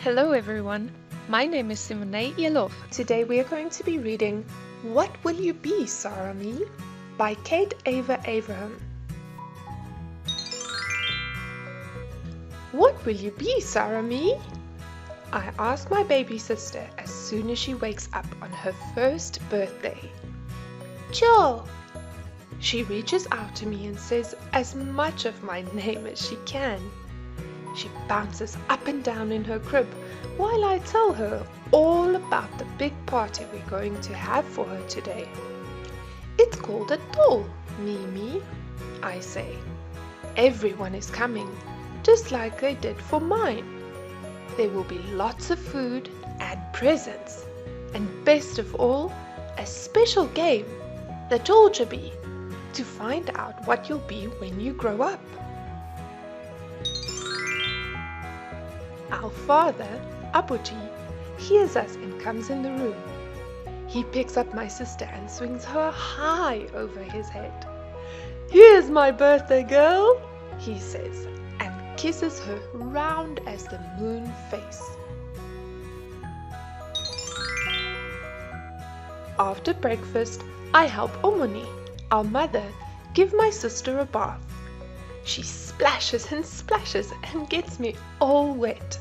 Hello everyone, my name is Simoné. Today we are going to be reading What Will You Be, Sara Mee? By Kate Aver Avraham. What will you be, Sara Mee? I ask my baby sister as soon as she wakes up on her first birthday. Joe! She reaches out to me and says as much of my name as she can. She bounces up and down in her crib while I tell her all about the big party we're going to have for her today. It's called a doll, Mimi, I say. Everyone is coming, just like they did for mine. There will be lots of food and presents, and best of all, a special game, the Toljabi, to find out what you'll be when you grow up. Our father, Abuji, hears us and comes in the room. He picks up my sister and swings her high over his head. "Here's my birthday girl," he says, and kisses her round as the moon face. After breakfast, I help Omoni, our mother, give my sister a bath. She splashes and splashes and gets me all wet.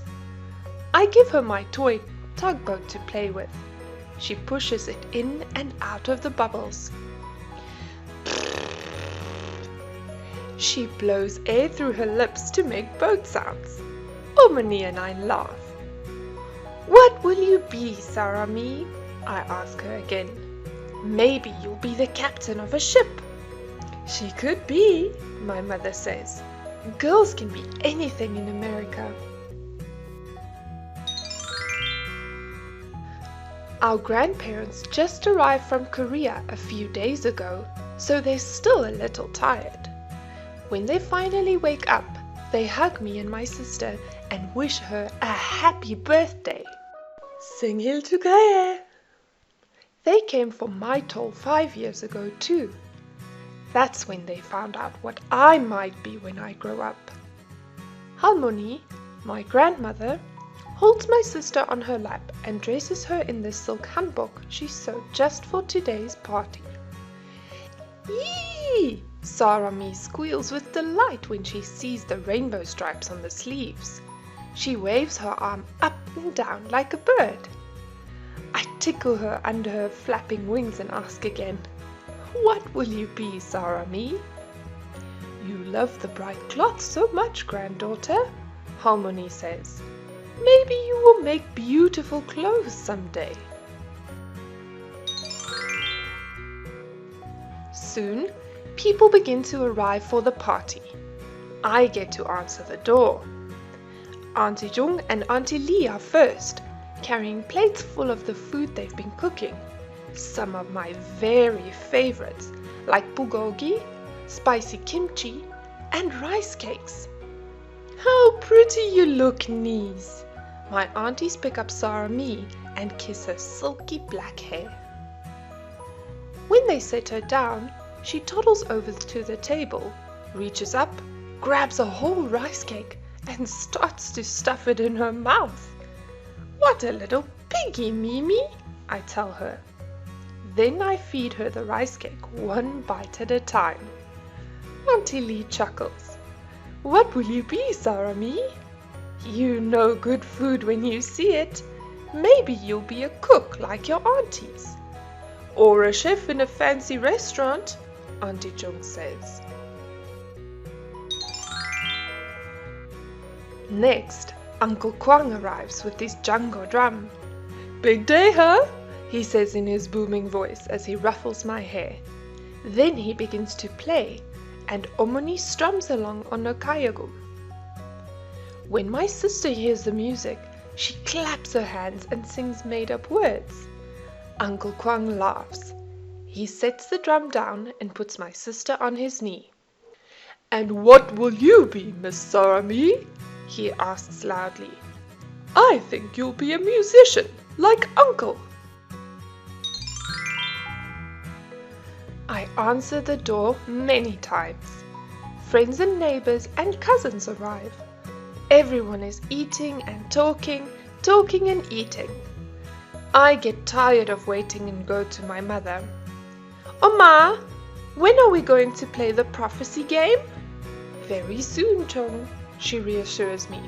I give her my toy tugboat to play with. She pushes it in and out of the bubbles. She blows air through her lips to make boat sounds. Omoni and I laugh. "What will you be, Sara Mee?" I ask her again. "Maybe you'll be the captain of a ship." "She could be," my mother says. "Girls can be anything in America." Our grandparents just arrived from Korea a few days ago, so they're still a little tired. When they finally wake up, they hug me and my sister and wish her a happy birthday. Sing heel together. They came for my toll 5 years ago too. That's when they found out what I might be when I grow up. Halmoni, my grandmother, holds my sister on her lap and dresses her in the silk hanbok she sewed just for today's party. Eee! Sara Mee squeals with delight when she sees the rainbow stripes on the sleeves. She waves her arm up and down like a bird. I tickle her under her flapping wings and ask again, "What will you be, Sara Mee?" "You love the bright cloth so much, granddaughter," Halmoni says. "Maybe you will make beautiful clothes someday." Soon, people begin to arrive for the party. I get to answer the door. Auntie Jung and Auntie Lee are first, carrying plates full of the food they've been cooking. Some of my very favorites, like bulgogi, spicy kimchi, and rice cakes. "How pretty you look, niece." My aunties pick up Sara Mee and kiss her silky black hair. When they set her down, she toddles over to the table, reaches up, grabs a whole rice cake, and starts to stuff it in her mouth. "What a little piggy, Mimi," I tell her. Then I feed her the rice cake one bite at a time. Auntie Lee chuckles. "What will you be, Sara Mee? You know good food when you see it. Maybe you'll be a cook like your aunties. Or a chef in a fancy restaurant," Auntie Jung says. Next, Uncle Kwang arrives with his jango drum. "Big day, huh?" he says in his booming voice as he ruffles my hair. Then he begins to play, and Omoni strums along on a kayagum. When my sister hears the music, she claps her hands and sings made-up words. Uncle Kwang laughs. He sets the drum down and puts my sister on his knee. "And what will you be, Miss Sara Mee?" he asks loudly. "I think you'll be a musician, like Uncle." I answer the door many times. Friends and neighbors and cousins arrive. Everyone is eating and talking, talking and eating. I get tired of waiting and go to my mother. Oma, when are we going to play the prophecy game? Very soon, Chong, she reassures me.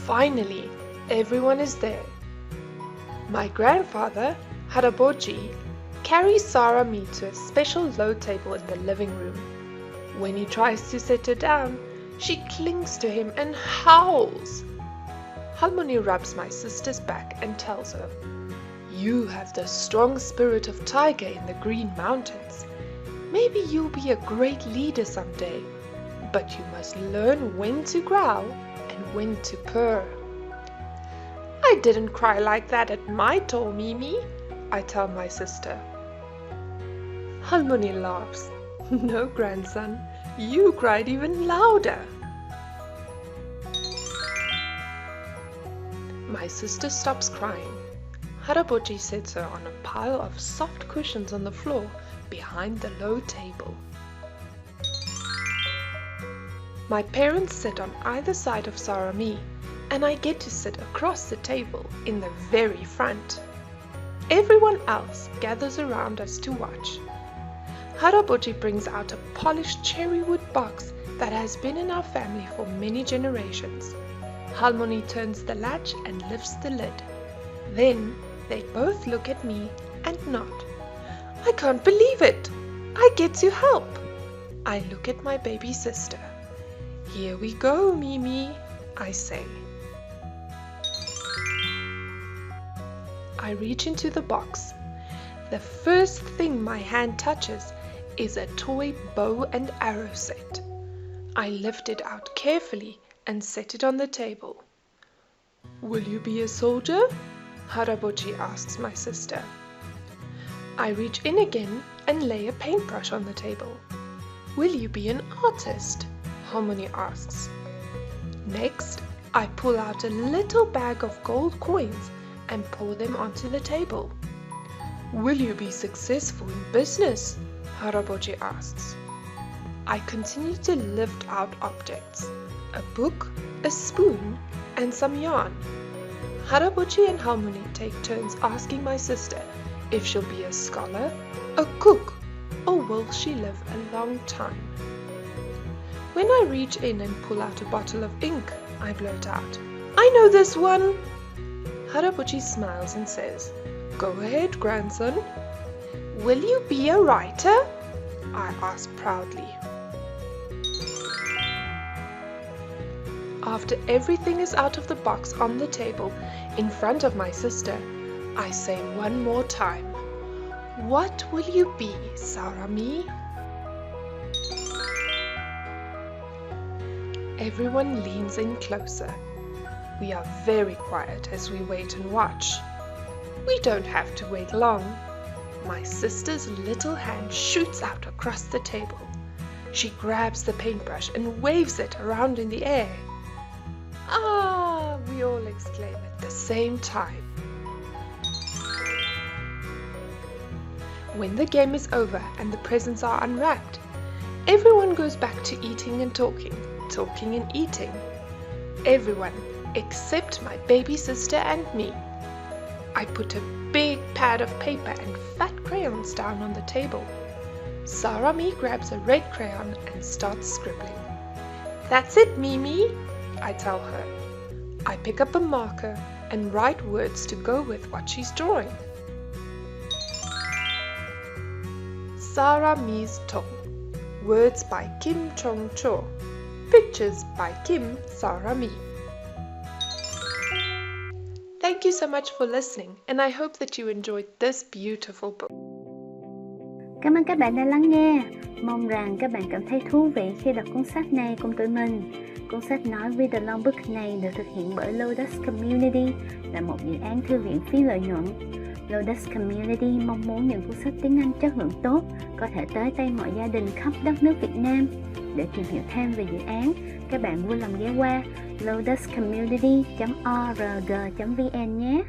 Finally, everyone is there. My grandfather, Haraboji, carries Sara Mee to a special low table in the living room. When he tries to sit her down, she clings to him and howls. Halmoni rubs my sister's back and tells her, "You have the strong spirit of tiger in the Green Mountains. Maybe you'll be a great leader someday, but you must learn when to growl and when to purr." I didn't cry like that at my door, Mimi, I tell my sister. Halmoni laughs. No, grandson, you cried even louder. My sister stops crying. Haraboji sets her on a pile of soft cushions on the floor behind the low table. My parents sit on either side of Sara Mee, and I get to sit across the table in the very front. Everyone else gathers around us to watch. Haraboji brings out a polished cherrywood box that has been in our family for many generations. Halmoni turns the latch and lifts the lid. Then they both look at me and nod. I can't believe it! I get to help! I look at my baby sister. Here we go, Mimi, I say. I reach into the box. The first thing my hand touches is a toy bow and arrow set. I lift it out carefully and set it on the table. "Will you be a soldier?" Haraboji asks my sister. I reach in again and lay a paintbrush on the table. "Will you be an artist?" Halmoni asks. Next, I pull out a little bag of gold coins and pour them onto the table. "Will you be successful in business?" Haraboji asks. I continue to lift out objects: a book, a spoon, and some yarn. Haraboji and Halmoni take turns asking my sister if she'll be a scholar, a cook, or will she live a long time. When I reach in and pull out a bottle of ink, I blurt out, "I know this one!" Haraboji smiles and says, "Go ahead, grandson." "Will you be a writer?" I ask proudly. After everything is out of the box on the table in front of my sister, I say one more time, "What will you be, Sara Mee?" Everyone leans in closer. We are very quiet as we wait and watch. We don't have to wait long. My sister's little hand shoots out across the table. She grabs the paintbrush and waves it around in the air. "Ah!" we all exclaim at the same time. When the game is over and the presents are unwrapped, everyone goes back to eating and talking and eating. Everyone except my baby sister and me. I put a big pad of paper and fat crayons down on the table. Sara Mee grabs a red crayon and starts scribbling. "That's it, Mimi," I tell her. I pick up a marker and write words to go with what she's drawing. Sara Mee's Tong. Words by Kim Chong Cho. Pictures by Kim Sara Mee. Thank you so much for listening, and I hope that you enjoyed this beautiful book. Cảm ơn các bạn đã lắng nghe. Mong rằng các bạn cảm thấy thú vị khi đọc cuốn sách này cùng tụi mình. Cuốn sách nói Read Along Book này được thực hiện bởi Lotus Community, là một dự án thư viện phi lợi nhuận. Lotus Community mong muốn những cuốn sách tiếng Anh chất lượng tốt có thể tới tay mọi gia đình khắp đất nước Việt Nam. Để tìm hiểu thêm về dự án, các bạn vui lòng ghé qua lotuscommunity.org.vn nhé.